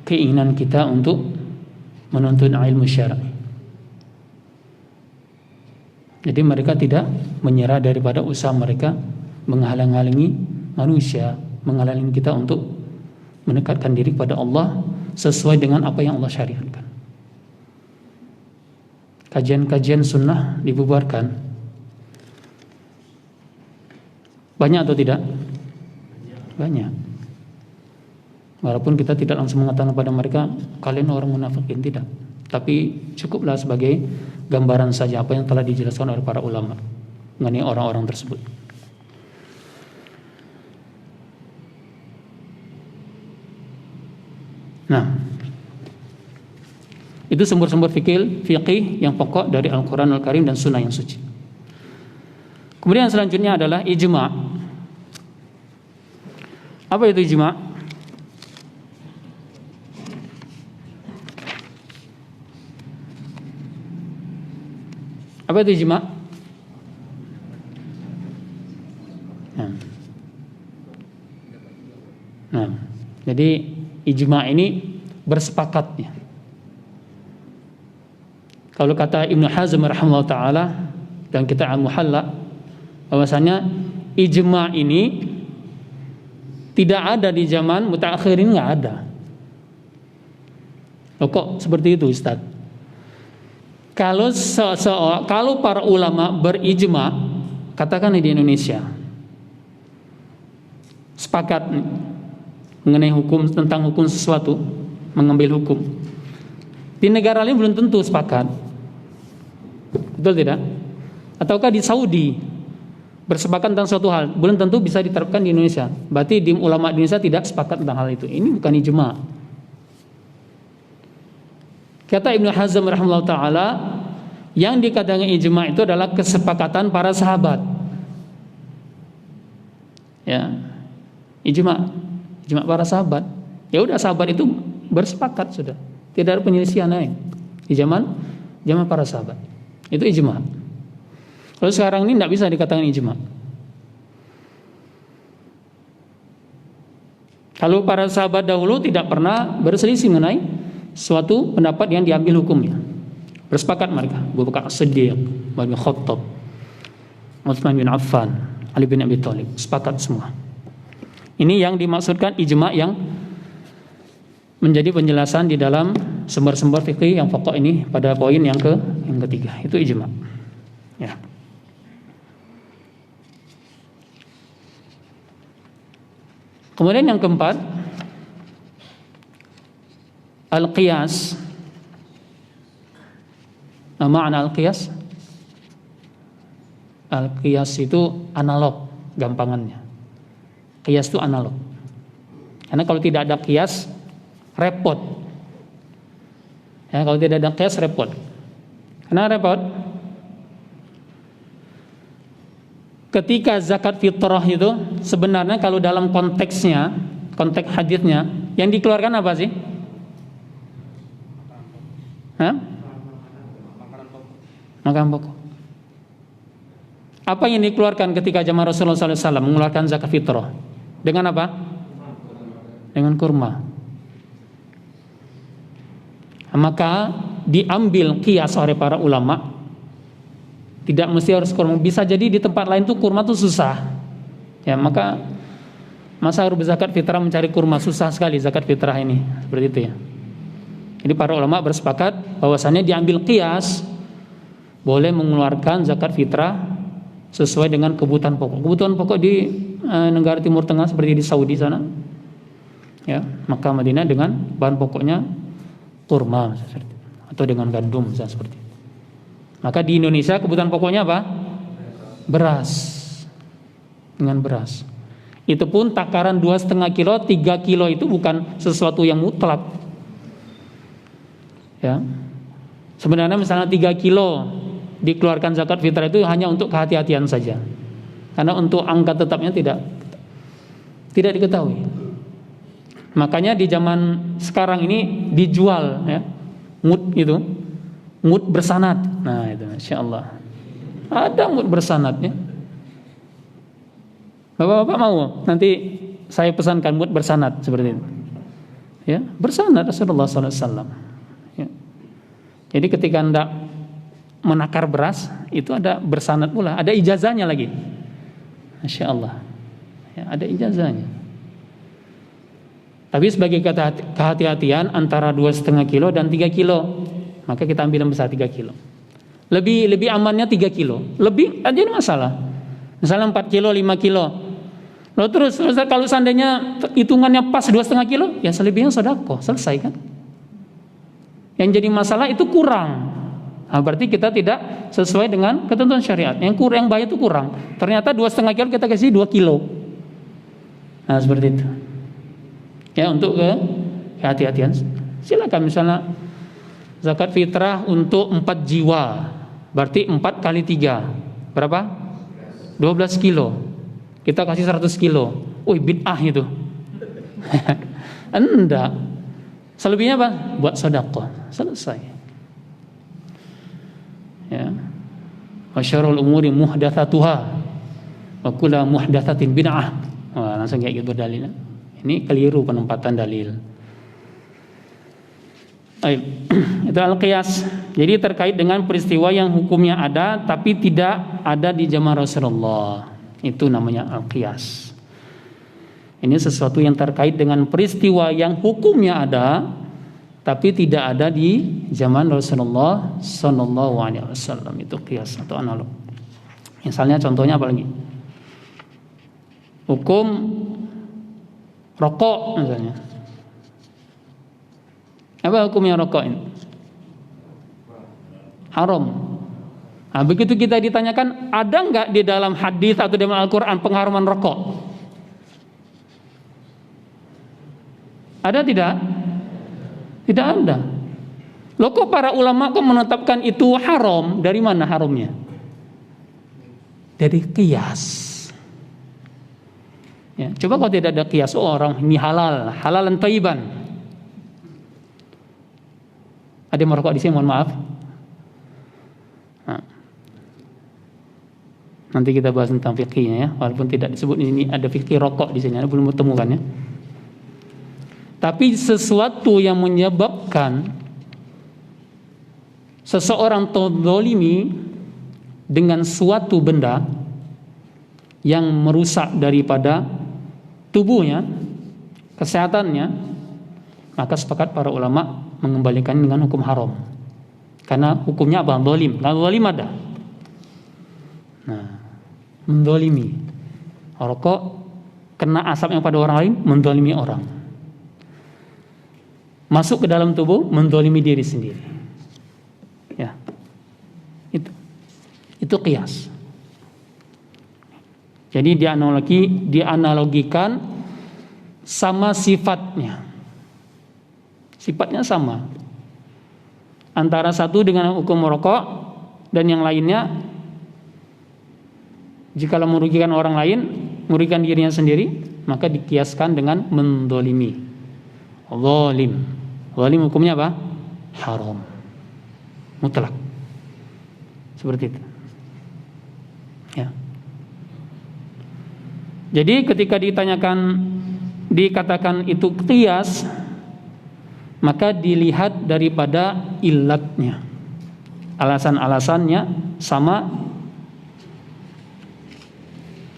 keinginan kita untuk menuntut ilmu syar'i. Jadi mereka tidak menyerah daripada usaha mereka menghalang-halangi manusia, menghalangi kita untuk mendekatkan diri kepada Allah sesuai dengan apa yang Allah syariatkan. Kajian-kajian sunnah dibubarkan. Banyak atau tidak? Banyak. Walaupun kita tidak langsung mengatakan kepada mereka kalian orang munafikin, tidak. Tapi cukuplah sebagai gambaran saja apa yang telah dijelaskan oleh para ulama mengenai orang-orang tersebut. Nah, itu sumber-sumber fikih yang pokok dari Al-Quran Al-Karim dan Sunnah yang suci. Kemudian selanjutnya adalah ijma'. Apa itu ijma'? Apa itu ijma'? Nah, jadi ijma' ini bersepakatnya. Kalau kata Ibnu Hazm rahimahullah ta'ala dan kita Al-Muhalla, bahwasanya ijma' ini tidak ada di zaman mutaakhirin, nggak ada. Loh, kok seperti itu Ustaz? Kalau para ulama berijma', katakan di Indonesia, sepakat mengenai hukum, tentang hukum sesuatu, mengambil hukum. Di negara lain belum tentu sepakat. Betul tidak? Ataukah di Saudi bersepakat tentang suatu hal, belum tentu bisa diterapkan di Indonesia. Berarti di ulama di Indonesia tidak sepakat tentang hal itu. Ini bukan ijma'. Kata Ibnu Hazm rahimahullah ta'ala, yang dikatakan ijma' itu adalah kesepakatan para sahabat. Ya, ijma' para sahabat. Ya udah, sahabat itu bersepakat sudah. Tidak ada penyelisihan lain di zaman para sahabat. Itu ijma'. Kalau sekarang ini tidak bisa dikatakan ijma'. Kalau para sahabat dahulu tidak pernah berselisih mengenai suatu pendapat yang diambil hukumnya. Bersepakat mereka. Abu Bakar As-Siddiq, Umar bin Khattab, Utsman bin Affan, Ali bin Abi Thalib, sepakat semua. Ini yang dimaksudkan ijma' yang menjadi penjelasan di dalam sumber-sumber fikih yang pokok ini pada poin yang ketiga. Itu ijma'. Ya. Kemudian yang keempat, al-qiyas. Makna al-qiyas? Al-qiyas itu analog gampangannya. Qiyas itu analog. Karena kalau tidak ada qiyas repot. Ya, kalau tidak ada qiyas repot. Kenapa repot? Ketika zakat fitrah itu sebenarnya kalau dalam konteksnya, konteks hadisnya, yang dikeluarkan apa sih? Hah? Makanan pokok. Apa yang dikeluarkan ketika zaman Rasulullah SAW mengeluarkan zakat fitrah? Dengan apa? Dengan kurma. Maka diambil qiyas oleh para ulama. Tidak mesti harus kurma. Bisa jadi di tempat lain tuh kurma tuh susah. Ya, maka masa harus berzakat fitrah mencari kurma, susah sekali zakat fitrah ini. Seperti itu ya. Jadi para ulama bersepakat bahwasannya diambil qiyas boleh mengeluarkan zakat fitrah sesuai dengan kebutuhan pokok. Kebutuhan pokok di negara Timur Tengah seperti di Saudi sana. Ya, Makkah Madinah dengan bahan pokoknya kurma atau dengan gandum misalnya seperti itu. Maka di Indonesia kebutuhan pokoknya apa? Beras. Dengan beras. Itu pun takaran 2,5 kilo, 3 kilo itu bukan sesuatu yang mutlak. Ya. Sebenarnya misalnya 3 kilo dikeluarkan zakat fitrah itu hanya untuk kehati-hatian saja. Karena untuk angka tetapnya tidak diketahui. Makanya di zaman sekarang ini dijual ya, mud bersanad. Nah itu Masya Allah, ada mud bersanadnya. Bapak-bapak mau nanti saya pesankan mud bersanad seperti itu ya, bersanad Rasulullah SAW ya. Jadi ketika hendak menakar beras itu ada bersanad pula, ada ijazahnya lagi. Masya Allah ya, ada ijazahnya. Tapi sebagai kehati-hatian antara 2,5 kilo dan 3 kilo, maka kita ambil yang besar 3 kilo. Lebih amannya 3 kilo. Lebih aja masalah. Misalnya 4 kilo, 5 kilo. Lalu terus kalau seandainya hitungannya pas 2,5 kilo, ya selebihnya sedekah, selesai kan? Yang jadi masalah itu kurang. Nah, berarti kita tidak sesuai dengan ketentuan syariat. Yang banyak itu kurang. Ternyata 2,5 kilo kita kasih 2 kilo. Nah, seperti itu. Ya, untuk kehati-hatian. Silakan misalnya zakat fitrah untuk 4 jiwa. Berarti 4 kali 3 berapa? 12 kilo. Kita kasih 100 kilo. Wih, bid'ah itu. Enggak. Selebihnya apa? Buat sedekah. Selesai. Ya. Wa syarrul umuri muhdatsatuha wa kullu muhdatsatin bid'ah. Wah, langsung kayak gitu dalilnya. Ini keliru penempatan dalil. Itu al-qiyas. Jadi terkait dengan peristiwa yang hukumnya ada tapi tidak ada di zaman Rasulullah. Itu namanya al-qiyas. Ini sesuatu yang terkait dengan peristiwa yang hukumnya ada tapi tidak ada di zaman Rasulullah sallallahu alaihi wasallam. Itu qiyas atau analog. Misalnya contohnya apa lagi? Hukum rokok misalnya. Apa hukumnya rokok ini? Haram. Nah, begitu kita ditanyakan, ada enggak di dalam hadis atau dalam Al-Quran pengharuman rokok? Ada tidak? Tidak ada. Loh kok para ulama kok menetapkan itu haram? Dari mana haramnya? Dari qiyas. Ya, coba kalau tidak ada qiyas, orang ini halalan thayyiban. Ada yang merokok di sini, mohon maaf. Nah, nanti kita bahas tentang fikihnya ya, walaupun tidak disebut ini ada fikih rokok di sini, Anda belum temukan ya. Tapi sesuatu yang menyebabkan seseorang tadzalimi dengan suatu benda yang merusak daripada tubuhnya, kesehatannya, maka sepakat para ulama mengembalikan dengan hukum haram. Karena hukumnya apa? Zalim. Lalu zalim ada. Nah, mendolimi. Rokok kena asapnya pada orang lain, mendolimi orang. Masuk ke dalam tubuh, mendolimi diri sendiri. Ya, itu qiyas. Jadi dianalogikan sama sifatnya. Sifatnya sama. Antara satu dengan hukum merokok dan yang lainnya, jikalau merugikan orang lain, merugikan dirinya sendiri, maka dikiaskan dengan mendolimi. Zalim. Zalim hukumnya apa? Haram. Mutlak. Seperti itu. Ya. Jadi ketika dikatakan itu qiyas, maka dilihat daripada illatnya, alasan-alasannya sama.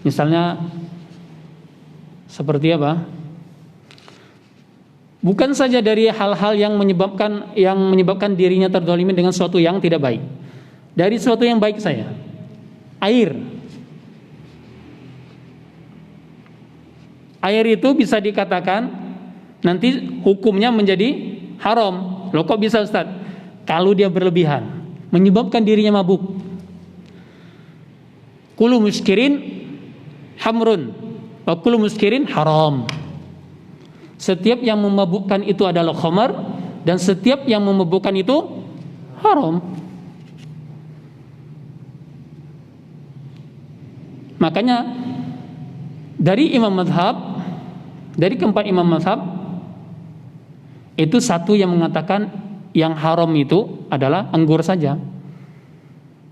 Misalnya seperti apa? Bukan saja dari hal-hal yang menyebabkan dirinya terdolimi dengan sesuatu yang tidak baik, dari sesuatu yang baik saja. Air itu bisa dikatakan nanti hukumnya menjadi haram. Loh kok bisa Ustaz? Kalau dia berlebihan, menyebabkan dirinya mabuk. Kullu muskirin hamrun wa kullu muskirin haram. Setiap yang memabukkan itu adalah khamar, dan setiap yang memabukkan itu haram. Makanya dari keempat imam mazhab itu satu yang mengatakan yang haram itu adalah anggur saja.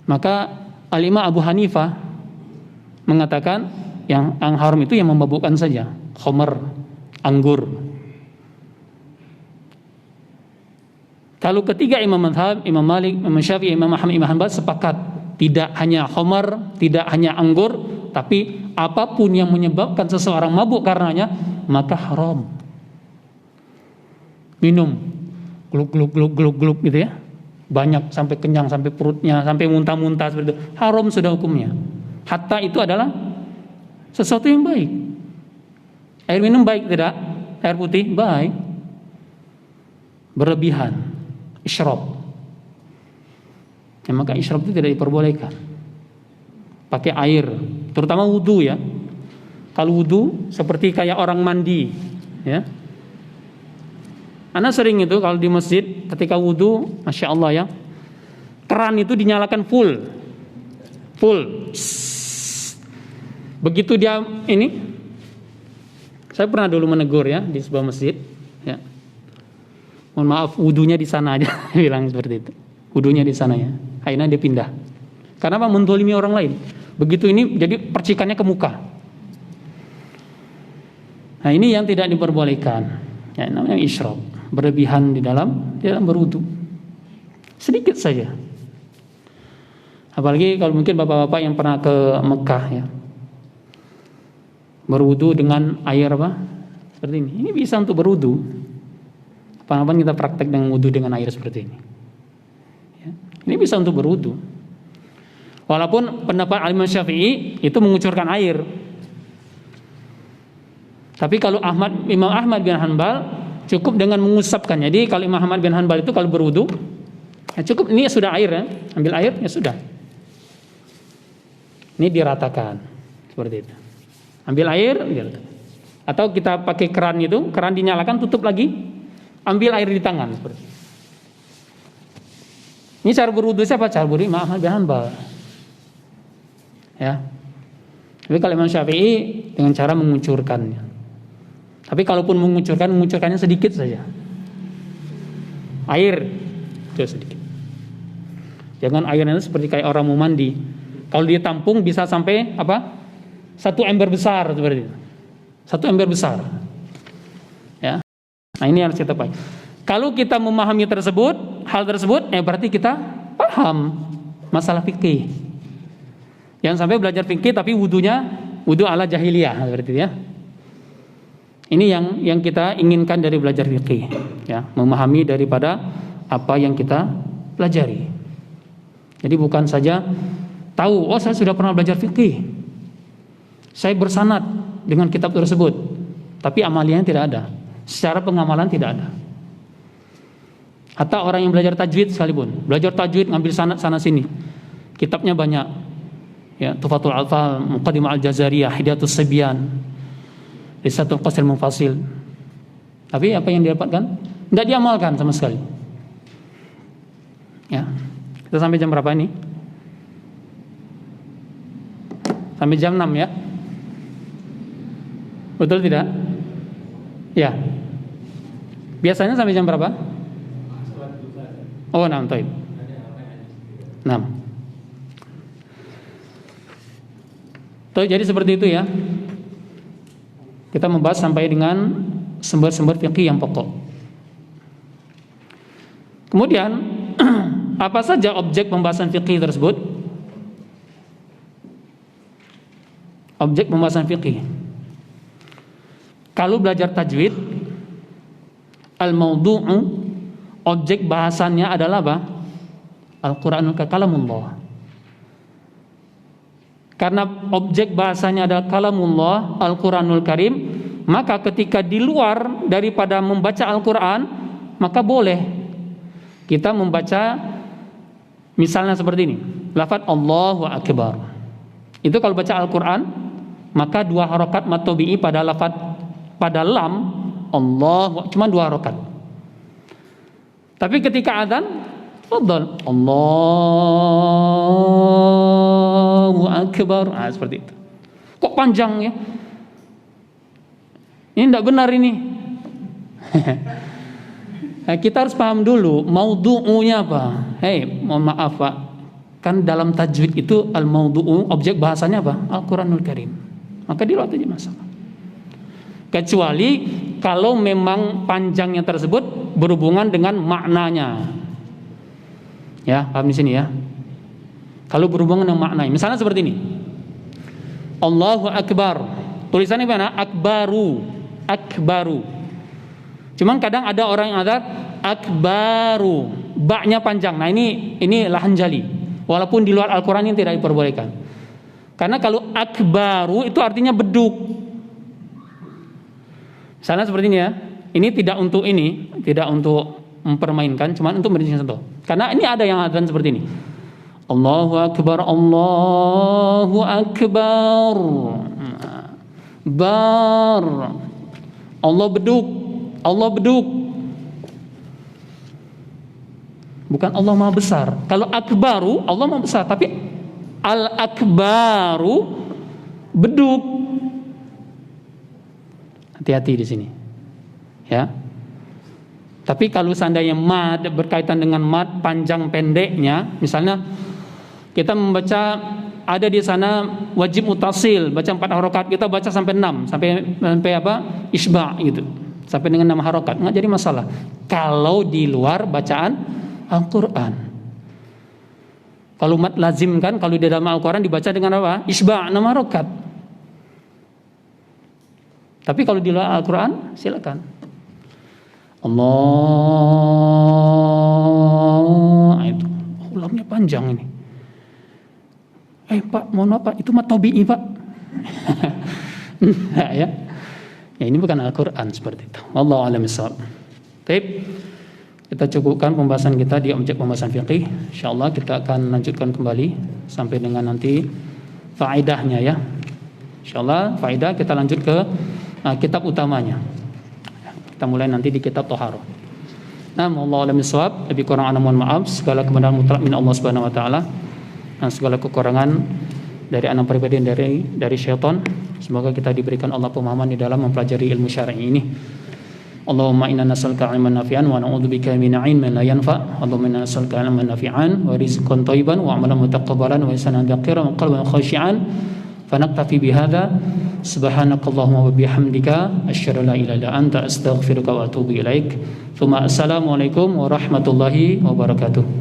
Maka Al-Imam Abu Hanifah mengatakan yang haram itu yang memabukkan saja, khamar, anggur. Kalau ketiga imam mazhab, Imam Malik, Imam Syafi'i, Imam Ahmad, Imam Hanbal sepakat tidak hanya khamar, tidak hanya anggur, tapi apapun yang menyebabkan seseorang mabuk karenanya, maka haram. Minum gluk gitu ya, banyak sampai kenyang, sampai perutnya, sampai muntah-muntah seperti itu, haram sudah hukumnya. Hatta itu adalah sesuatu yang baik. Air minum baik tidak? Air putih baik. Berlebihan, isyraf. Ya, maka isyraf itu tidak diperbolehkan. Pakai air, terutama wudu ya. Kalau wudu seperti kayak orang mandi, ya. Ana sering itu kalau di masjid ketika wudu, masya Allah ya, keran itu dinyalakan full. Begitu dia ini, saya pernah dulu menegur ya di sebuah masjid, ya. Mohon maaf, wudunya di sana aja, bilang seperti itu. Wudunya di sana ya. Akhirnya dia pindah. Karena apa? Mendolimi orang lain. Begitu ini jadi percikannya ke muka. Nah ini yang tidak diperbolehkan. Ya, namanya isyraf, berlebihan di dalam berwudu. Sedikit saja. Apalagi kalau mungkin bapak-bapak yang pernah ke Mekah ya, berwudu dengan air apa? Seperti ini. Ini bisa untuk berwudu. Kapan-kapan kita praktek dengan wudu dengan air seperti ini. Ya. Ini bisa untuk berwudu. Walaupun pendapat Imam Syafi'i itu mengucurkan air. Tapi kalau Imam Ahmad bin Hanbal cukup dengan mengusapkan. Jadi kalau Imam Ahmad bin Hanbal itu kalau berwudu, ya cukup ini sudah air ya, ambil air ya sudah. Ini diratakan seperti itu. Ambil air, atau kita pakai keran itu, keran dinyalakan, tutup lagi, ambil air di tangan seperti itu. Ini cara berwudu siapa? Cara berwudu Imam Ahmad bin Hanbal. Ya. Tapi kalau Imam Syafi'i dengan cara mengucurkannya. Tapi kalaupun mengucurkannya sedikit saja. Air itu sedikit. Jangan airnya seperti kayak orang mau mandi. Kalau dia tampung bisa sampai apa? 1 ember besar seperti itu. 1 ember besar. Ya. Nah, ini harus kita pahami. Kalau kita memahami hal tersebut, berarti kita paham masalah fikih. Jangan sampai belajar fikih tapi wudu ala jahiliyah seperti itu ya. Ini yang kita inginkan dari belajar fikih, ya, memahami daripada apa yang kita pelajari. Jadi bukan saja tahu, saya sudah pernah belajar fikih, saya bersanad dengan kitab tersebut, tapi amalnya tidak ada, secara pengamalan tidak ada. Hatta orang yang belajar tajwid sekalipun, belajar tajwid ngambil sanad sana sini, kitabnya banyak, ya, Tufatul Alfal, Muqaddimah Al-Jazariyah, Hidayatus Sibyan, Risatul Qasr Mufasil. Tapi apa yang didapatkan? Tidak diamalkan sama sekali. Ya. Kita sampai jam berapa ini? Sampai jam 6 ya. Betul tidak? Ya. Biasanya sampai jam berapa? Oh, 6, baik. 6. Jadi seperti itu ya. Kita membahas sampai dengan sumber-sumber fikih yang pokok. Kemudian apa saja objek pembahasan fikih tersebut? Objek pembahasan fikih. Kalau belajar tajwid, al-mawdu'u, objek bahasannya adalah apa? Al-Qur'anul kalamullah. Karena objek bahasanya adalah kalamullah, Al-Qur'anul Karim, maka ketika di luar daripada membaca Al-Qur'an, maka boleh kita membaca misalnya seperti ini, lafaz Allahu Akbar. Itu kalau baca Al-Qur'an, maka 2 harokat mad tabi'i pada lafaz, pada lam Allah, cuma 2 harokat. Tapi ketika adzan, fadhal Allahu Akbar. Seperti itu. Kok panjang ya? Ini tidak benar ini. Kita harus paham dulu maudu'unya apa. Mohon maaf Pak, kan dalam tajwid itu al-maudu'u, objek bahasanya apa? Al-Qur'anul Karim. Maka di luar aja masalah. Kecuali kalau memang panjangnya tersebut berhubungan dengan maknanya. Ya, paham di sini ya. Kalau berhubungan dengan maknanya, misalnya seperti ini. Allahu Akbar. Tulisannya mana? Akbaru. Akbaru. Cuman kadang ada orang yang ada akbaru, ba-nya panjang. Nah, ini lahan jali. Walaupun di luar Al-Qur'an ini tidak diperbolehkan. Karena kalau akbaru itu artinya beduk. Misalnya seperti ini ya. Ini tidak untuk mempermainkan, cuman untuk berdiri contoh. Karena ini ada yang adzan seperti ini. Allahu Akbar, Allahu Akbar. Bar. Allah beduk. Allah beduk. Bukan Allah Maha Besar. Kalau akbaru, Allah Maha Besar, tapi al-akbaru beduk. Hati-hati di sini. Ya. Tapi kalau seandainya mad berkaitan dengan mad panjang pendeknya, misalnya kita membaca ada di sana wajib mutasil, baca 4 harokat, kita baca sampai 6, sampai apa? Isba' gitu. Sampai dengan 6 harokat, enggak jadi masalah. Kalau di luar bacaan Al-Qur'an. Kalau mad lazim kan, kalau di dalam Al-Qur'an dibaca dengan apa? Isba' 6 harokat. Tapi kalau di luar Al-Qur'an silakan. Allah, itu ulamnya panjang ini. Pak, mohon maaf Pak, itu mad tabi'i Pak. Nah, ya. Ya, ini bukan Al-Qur'an seperti itu. Wallahu a'lam bishawab. Baik. Kita cukupkan pembahasan kita di objek pembahasan fikih. Insyaallah kita akan lanjutkan kembali sampai dengan nanti faedahnya ya. Insyaallah faedah kita lanjut ke kitab utamanya. Kita mulai nanti di kitab Thaharah. Nah, wallahu a'lam bishawab. Lebih kurang ana mohon maaf. Segala kebenaran mutlak min Allah Subhanahu wa taala. Dan segala kekurangan dari anak pribadi dari syaitan, semoga kita diberikan Allah pemahaman di dalam mempelajari ilmu syar'i ini. Allahumma inna nas'aluka 'ilman nafi'an wa na'udzubika min 'ilmin la yanfa'. Allahumma inna nas'aluka 'ilman nafi'an wa rizqan thayyiban wa 'amalan mutaqabbalan wa ihsanan dhakiran wa qalban khashi'an. Fanaktafi bihadza. Subhanakallahumma wa bihamdika asyhadu an la ilaha illa anta astaghfiruka wa atubu ilaik. Assalamualaikum warahmatullahi wabarakatuh.